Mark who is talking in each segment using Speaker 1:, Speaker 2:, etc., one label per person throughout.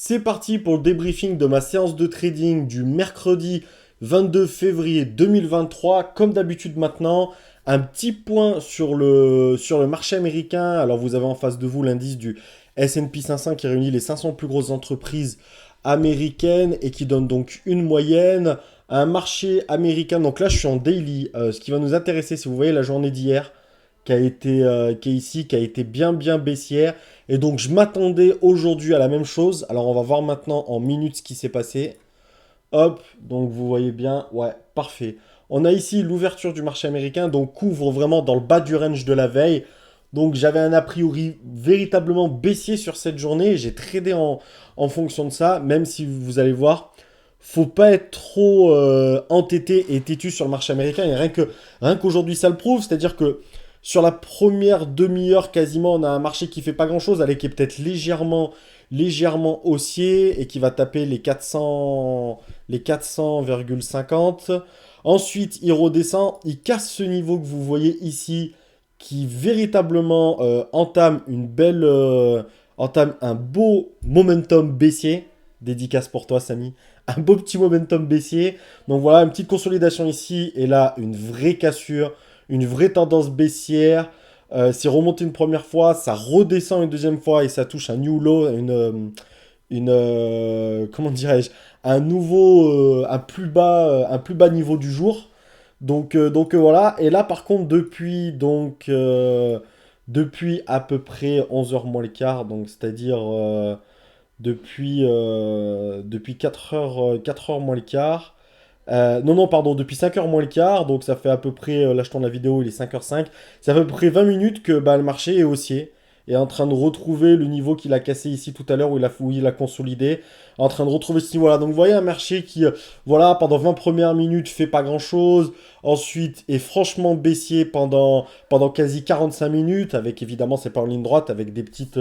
Speaker 1: C'est parti pour le débriefing de ma séance de trading du mercredi 22 février 2023. Comme d'habitude maintenant, un petit point sur le marché américain. Alors vous avez en face de vous l'indice du S&P 500 qui réunit les 500 plus grosses entreprises américaines et qui donne donc une moyenne. Un marché américain, donc là je suis en daily. Ce qui va nous intéresser, si vous voyez la journée d'hier, qui est ici, qui a été bien baissière. Et donc, je m'attendais aujourd'hui à la même chose. Alors, on va voir maintenant en minutes ce qui s'est passé. Hop, donc vous voyez bien, ouais, parfait. On a ici l'ouverture du marché américain, donc couvre vraiment dans le bas du range de la veille. Donc, j'avais un a priori véritablement baissier sur cette journée. J'ai tradé en fonction de ça, même si vous allez voir, faut pas être trop entêté et têtu sur le marché américain. Et rien qu'aujourd'hui, ça le prouve. C'est-à-dire que sur la première demi-heure, quasiment, on a un marché qui fait pas grand-chose, allez, qui est peut-être légèrement haussier et qui va taper les 400,50. Ensuite, il redescend, il casse ce niveau que vous voyez ici, qui véritablement entame un beau momentum baissier. Dédicace pour toi, Samy. Un beau petit momentum baissier. Donc voilà, une petite consolidation ici et là, une vraie cassure, une vraie tendance baissière. C'est remonté une première fois, ça redescend une deuxième fois et ça touche un new low, comment dirais-je, un plus bas niveau du jour. Donc voilà. Et là, par contre, depuis à peu près 11 heures moins le quart, donc c'est-à-dire depuis 4 heures moins le quart. Non, pardon, depuis 5 heures moins le quart, donc ça fait à peu près, là je tourne la vidéo, il est 5h05, ça fait à peu près 20 minutes que bah, le marché est haussier, est en train de retrouver le niveau qu'il a cassé ici tout à l'heure, où il a consolidé, en train de retrouver ce niveau-là. Donc vous voyez un marché qui, voilà, pendant 20 premières minutes fait pas grand-chose, ensuite est franchement baissier pendant quasi 45 minutes, avec évidemment, c'est pas en ligne droite, avec des petites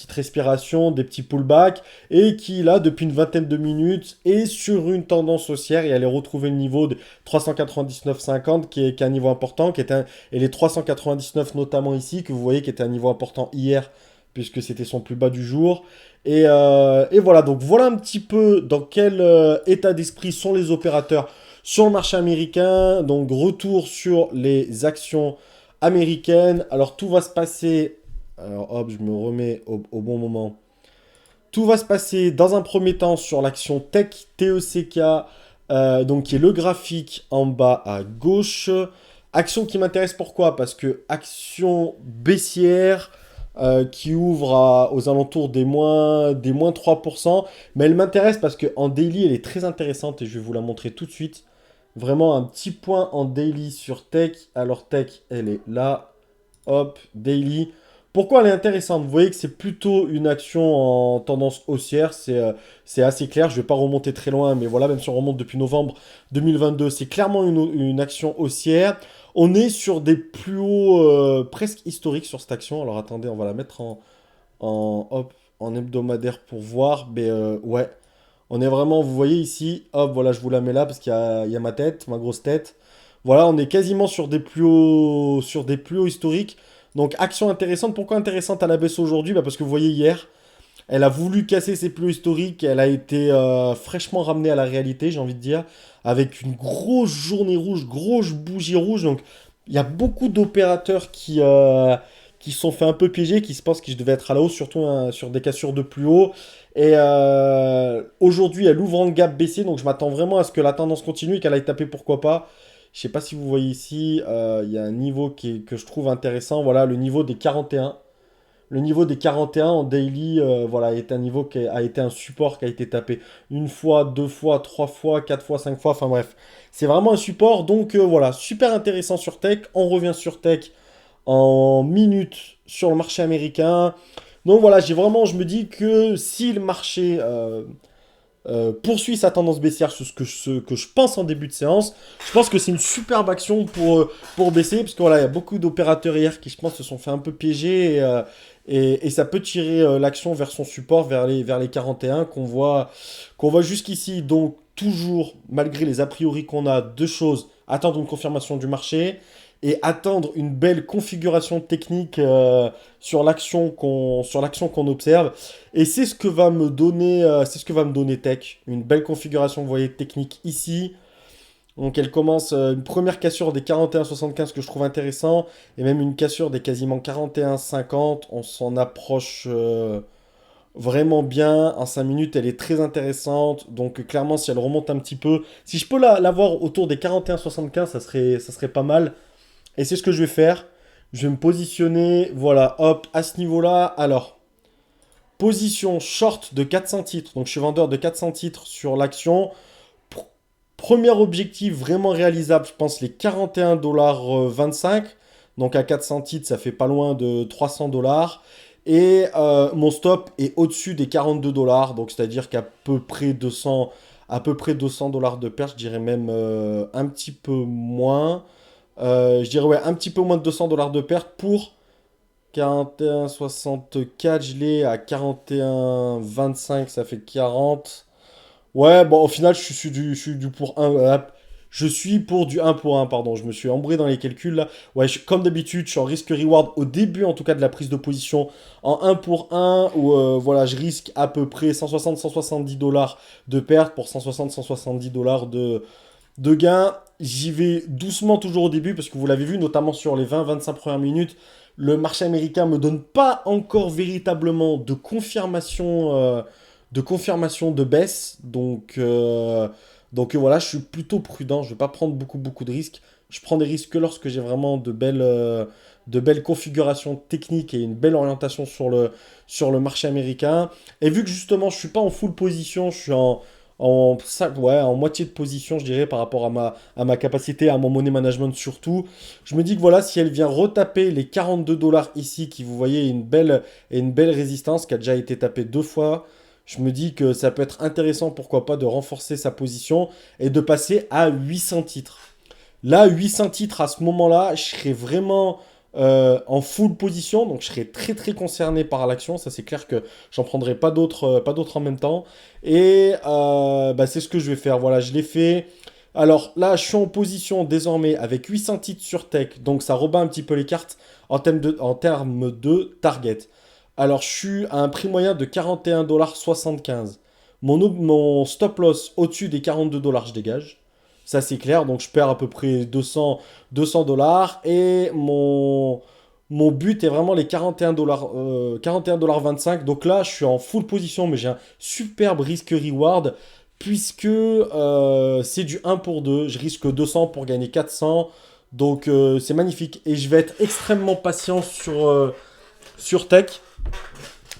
Speaker 1: respirations, des petits pullbacks, et qui, là, depuis une vingtaine de minutes, est sur une tendance haussière et allait retrouver le niveau de 399,50 qui est un niveau important, et les 399 notamment ici, que vous voyez qui était un niveau important hier, puisque c'était son plus bas du jour. Et voilà, donc voilà un petit peu dans quel état d'esprit sont les opérateurs sur le marché américain. Donc retour sur les actions américaines. Alors tout va se passer. Alors hop, je me remets au bon moment. Tout va se passer dans un premier temps sur l'action Tech TECK, donc qui est le graphique en bas à gauche. Action qui m'intéresse pourquoi? Parce que action baissière qui ouvre aux alentours des moins 3%. Mais elle m'intéresse parce qu'en daily, elle est très intéressante et je vais vous la montrer tout de suite. Vraiment un petit point en daily sur Tech. Alors Tech, elle est là. Hop, daily. Pourquoi elle est intéressante? Vous voyez que c'est plutôt une action en tendance haussière, c'est assez clair, je ne vais pas remonter très loin, mais voilà, même si on remonte depuis novembre 2022, c'est clairement une action haussière. On est sur des plus hauts presque historiques sur cette action. Alors attendez, on va la mettre hop, en hebdomadaire pour voir. Mais ouais, on est vraiment, vous voyez ici, hop, voilà, je vous la mets là parce qu'il y a ma tête, ma grosse tête. Voilà, on est quasiment sur des plus hauts historiques. Donc, action intéressante. Pourquoi intéressante à la baisse aujourd'hui? Bah, parce que vous voyez hier, elle a voulu casser ses plus hauts historiques. Elle a été fraîchement ramenée à la réalité, j'ai envie de dire, avec une grosse journée rouge, grosse bougie rouge. Donc, il y a beaucoup d'opérateurs qui se sont fait un peu piéger, qui se pensent qu'ils devaient être à la hausse, surtout hein, sur des cassures de plus haut. Et aujourd'hui, elle ouvre en gap baissier. Donc, je m'attends vraiment à ce que la tendance continue et qu'elle aille taper, pourquoi pas. Je sais pas si vous voyez ici, il y a un niveau que je trouve intéressant. Voilà, le niveau des 41. Le niveau des 41 en daily, voilà, est un niveau a été un support qui a été tapé une fois, deux fois, trois fois, quatre fois, cinq fois. Enfin bref, c'est vraiment un support. Donc voilà, super intéressant sur Tech. On revient sur Tech en minutes sur le marché américain. Donc voilà, je me dis que si le marché poursuit sa tendance baissière sur ce que je pense en début de séance. Je pense que c'est une superbe action pour baisser, parce que voilà, il y a beaucoup d'opérateurs hier qui, je pense, se sont fait un peu piéger, et ça peut tirer l'action vers son support, vers les 41 qu'on voit jusqu'ici. Donc, toujours, malgré les a priori qu'on a, deux choses, attendre une confirmation du marché. et attendre une belle configuration technique sur l'action qu'on observe. Et c'est ce que va me donner, c'est ce que va me donner Tech. Une belle configuration, vous voyez, technique ici. Donc elle commence une première cassure des 41,75 que je trouve intéressant, et même une cassure des quasiment 41,50. On s'en approche vraiment bien. En 5 minutes, elle est très intéressante. Donc clairement, si elle remonte un petit peu, si je peux la voir autour des 41,75, ça serait pas mal. Et c'est ce que je vais faire. Je vais me positionner, voilà, hop, à ce niveau-là. Alors, position short de 400 titres. Donc je suis vendeur de 400 titres sur l'action. Premier objectif vraiment réalisable, je pense les 41,25 $. Donc à 400 titres, ça fait pas loin de 300 $. Et mon stop est au-dessus des 42 $. Donc c'est-à-dire qu'à peu près 200, à peu près 200 $ de perte, je dirais même un petit peu moins. Je dirais ouais, un petit peu moins de 200 $ de perte pour 41,64. Je l'ai à 41,25, ça fait 40. Ouais, bon, au final, je suis du pour un. Je suis pour du un pour un, pardon. Je me suis embré dans les calculs là. Ouais, comme d'habitude, je suis en risque-reward au début, en tout cas, de la prise de position en un pour un, où voilà, je risque à peu près 160-170 $ de perte pour 160-170 $ de gain. J'y vais doucement toujours au début, parce que vous l'avez vu, notamment sur les 20-25 premières minutes, le marché américain me donne pas encore véritablement de confirmation de baisse. Donc voilà, je suis plutôt prudent. Je ne vais pas prendre beaucoup de risques. Je prends des risques que lorsque j'ai vraiment de belles configurations techniques et une belle orientation sur le marché américain. Et vu que justement, je ne suis pas en full position, je suis ouais, en moitié de position, je dirais, par rapport à ma capacité, à mon money management surtout. Je me dis que voilà, si elle vient retaper les 42 $ ici, qui vous voyez une belle résistance qui a déjà été tapée 2 fois, je me dis que ça peut être intéressant, pourquoi pas, de renforcer sa position et de passer à 800 titres. Là, 800 titres, à ce moment-là, je serais vraiment en full position, donc je serais très concerné par l'action. Ça, c'est clair que j'en prendrai pas d'autres en même temps. Et bah, c'est ce que je vais faire. Voilà, je l'ai fait. Alors là, je suis en position désormais avec 800 titres sur Tech, donc ça rebat un petit peu les cartes en termes de target. Alors, je suis à un prix moyen de 41,75 $. Mon stop loss au-dessus des 42 $, je dégage. Ça, c'est clair. Donc, je perds à peu près 200 $. Et mon but est vraiment les 41 $, 41,25 $. Donc là, je suis en full position, mais j'ai un superbe risque-reward. Puisque c'est du 1 pour 2. Je risque 200 pour gagner 400. Donc, c'est magnifique. Et je vais être extrêmement patient sur Tech.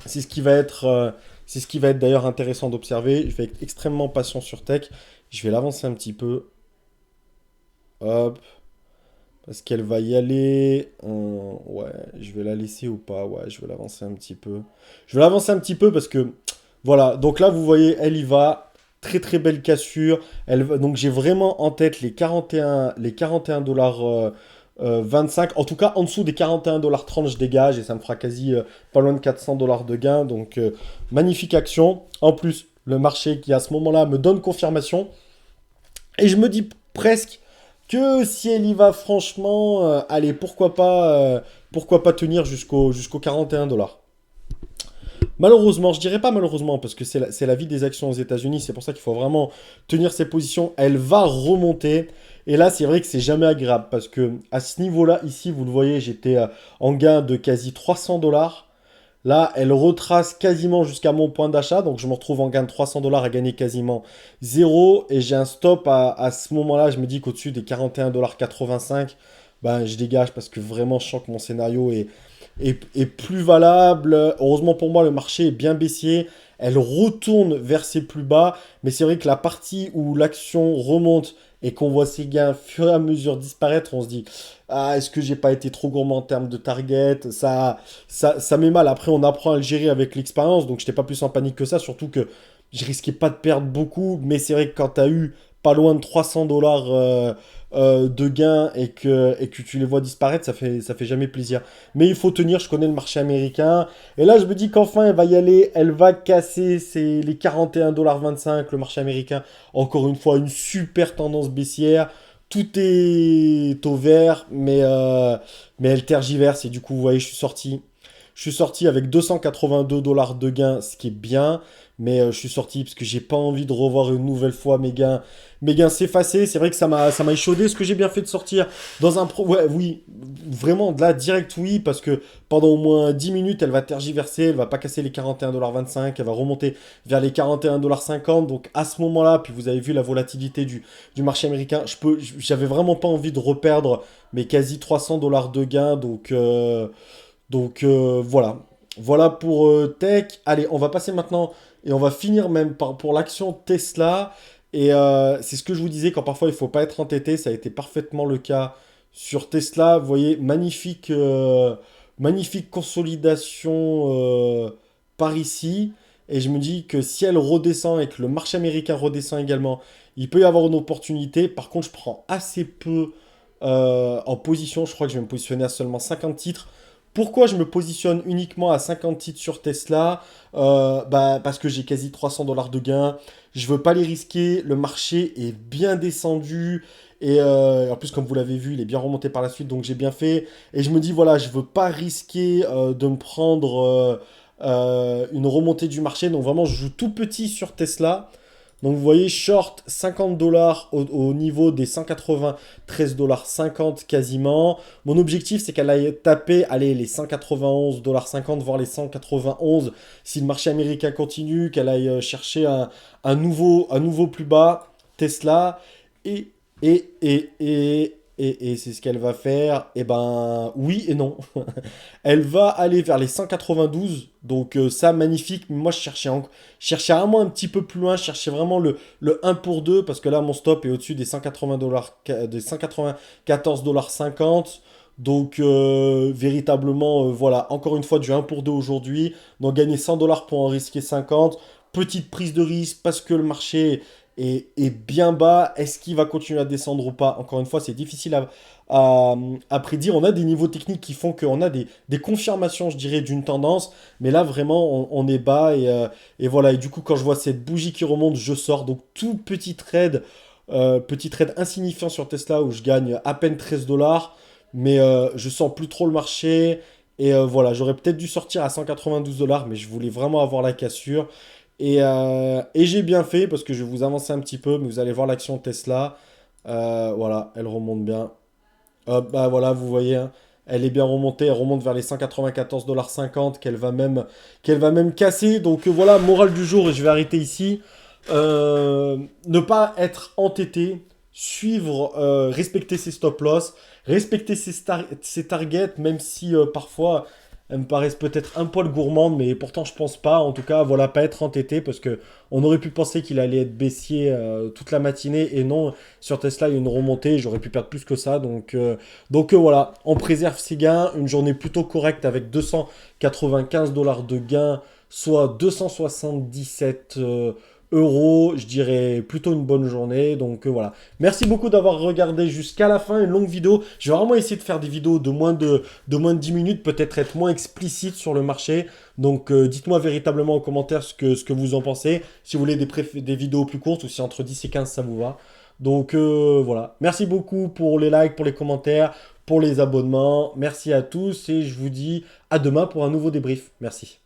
Speaker 1: C'est ce qui va être, c'est ce qui va être d'ailleurs intéressant d'observer. Je vais être extrêmement patient sur Tech. Je vais l'avancer un petit peu. Hop. Parce qu'elle va y aller. Ouais, je vais la laisser ou pas. Ouais, je vais l'avancer un petit peu. Je vais l'avancer un petit peu parce que, voilà. Donc là, vous voyez, elle y va. Très belle cassure. Donc j'ai vraiment en tête les 41 dollars 25. En tout cas, en dessous des 41,30 $, je dégage et ça me fera quasi pas loin de 400 $ de gain. Donc, magnifique action. En plus, le marché qui à ce moment-là me donne confirmation. Et je me dis presque que si elle y va franchement, allez, pourquoi pas tenir jusqu'au 41 $. Malheureusement, je dirais pas malheureusement, parce que c'est la vie des actions aux États-Unis, c'est pour ça qu'il faut vraiment tenir ses positions. Elle va remonter. Et là, c'est vrai que c'est jamais agréable, parce que à ce niveau-là, ici, vous le voyez, j'étais en gain de quasi 300 $. Là, elle retrace quasiment jusqu'à mon point d'achat, donc je me retrouve en gain de 300 $ à gagner quasiment zéro. Et j'ai un stop à ce moment-là, je me dis qu'au-dessus des 41,85 $, ben, je dégage parce que vraiment, je sens que mon scénario est plus valable. Heureusement pour moi, le marché est bien baissier. Elle retourne vers ses plus bas. Mais c'est vrai que la partie où l'action remonte et qu'on voit ses gains au fur et à mesure disparaître, on se dit, ah, est-ce que j'ai pas été trop gourmand en termes de target? Ça met mal. Après, on apprend à le gérer avec l'expérience. Donc, je n'étais pas plus en panique que ça. Surtout que je risquais pas de perdre beaucoup. Mais c'est vrai que quand tu as eu pas loin de 300 $ de gains et que tu les vois disparaître, ça fait jamais plaisir. Mais il faut tenir, je connais le marché américain. Et là, je me dis qu'enfin, elle va y aller, elle va casser les 41,25 $, le marché américain. Encore une fois, une super tendance baissière. tout est au vert, mais elle tergiverse. Et du coup, vous voyez, je suis sorti. Je suis sorti avec 282 dollars de gains, ce qui est bien. Mais je suis sorti parce que j'ai pas envie de revoir une nouvelle fois mes gains s'effacer. C'est vrai que ça m'a échaudé. Ce que j'ai bien fait de sortir dans un pro. Ouais, oui, vraiment, de là, direct, oui. Parce que pendant au moins 10 minutes, elle va tergiverser. Elle va pas casser les 41,25 $. Elle va remonter vers les 41,50 $. Donc à ce moment-là, puis vous avez vu la volatilité du marché américain, j'avais vraiment pas envie de reperdre mes quasi 300 dollars de gains. Voilà. Voilà pour Tech. Allez, on va passer maintenant et on va finir même pour l'action Tesla. Et c'est ce que je vous disais, quand parfois il faut pas être entêté, ça a été parfaitement le cas sur Tesla. Vous voyez, magnifique consolidation par ici. Et je me dis que si elle redescend et que le marché américain redescend également, il peut y avoir une opportunité. Par contre, je prends assez peu en position. Je crois que je vais me positionner à seulement 50 titres. Pourquoi je me positionne uniquement à 50 titres sur Tesla? Parce que j'ai quasi 300 dollars de gains. Je veux pas les risquer. Le marché est bien descendu. Et en plus, comme vous l'avez vu, il est bien remonté par la suite. Donc j'ai bien fait. Et je me dis, voilà, je veux pas risquer de me prendre une remontée du marché. Donc vraiment, je joue tout petit sur Tesla. Donc vous voyez, short 50 dollars au niveau des 193 dollars 50 quasiment. Mon objectif, c'est qu'elle aille taper, allez, les 191 dollars 50, voire les 191 si le marché américain continue, qu'elle aille chercher un nouveau plus bas, Tesla. Et, et c'est ce qu'elle va faire. Et ben, oui et non. Elle va aller vers les 192. Donc ça, magnifique. Mais moi, je cherchais vraiment un petit peu plus loin. Je cherchais vraiment le un pour 2. Parce que là, mon stop est au-dessus des 180 dollars, des 194 dollars 50. Donc véritablement, voilà, encore une fois, du un pour 2 aujourd'hui. Donc gagner 100 dollars pour en risquer 50. Petite prise de risque parce que le marché est bien bas. Est-ce qu'il va continuer à descendre ou pas? Encore une fois, c'est difficile à prédire. On a des niveaux techniques qui font qu'on a des confirmations, je dirais, d'une tendance. Mais là, vraiment, on est bas. Et voilà. Et du coup, quand je vois cette bougie qui remonte, je sors. Donc, tout petit trade insignifiant sur Tesla où je gagne à peine 13 dollars. Mais je sens plus trop le marché. Et voilà, j'aurais peut-être dû sortir à 192 dollars, mais je voulais vraiment avoir la cassure. Et j'ai bien fait parce que je vais vous avancer un petit peu, mais vous allez voir l'action Tesla. Voilà, elle remonte bien. Hop, bah voilà, vous voyez, hein, elle est bien remontée. Elle remonte vers les 194,50 dollars qu'elle va même casser. Donc voilà, morale du jour, et je vais arrêter ici. Ne pas être entêté, suivre, respecter ses stop-loss, respecter ses targets, même si parfois elles me paraissent peut-être un poil gourmandes, mais pourtant je pense pas. En tout cas, voilà, pas être entêté parce que on aurait pu penser qu'il allait être baissier toute la matinée et non, sur Tesla il y a une remontée, j'aurais pu perdre plus que ça. Donc voilà, on préserve ses gains, une journée plutôt correcte avec 295 dollars de gains, soit 277 euros, je dirais plutôt une bonne journée. Donc voilà. Merci beaucoup d'avoir regardé jusqu'à la fin, une longue vidéo. Je vais vraiment essayer de faire des vidéos de moins de 10 minutes, peut-être être moins explicite sur le marché. Donc dites-moi véritablement en commentaire ce que vous en pensez. Si vous voulez des vidéos plus courtes ou si entre 10 et 15 ça vous va. Donc voilà. Merci beaucoup pour les likes, pour les commentaires, pour les abonnements. Merci à tous et je vous dis à demain pour un nouveau débrief. Merci.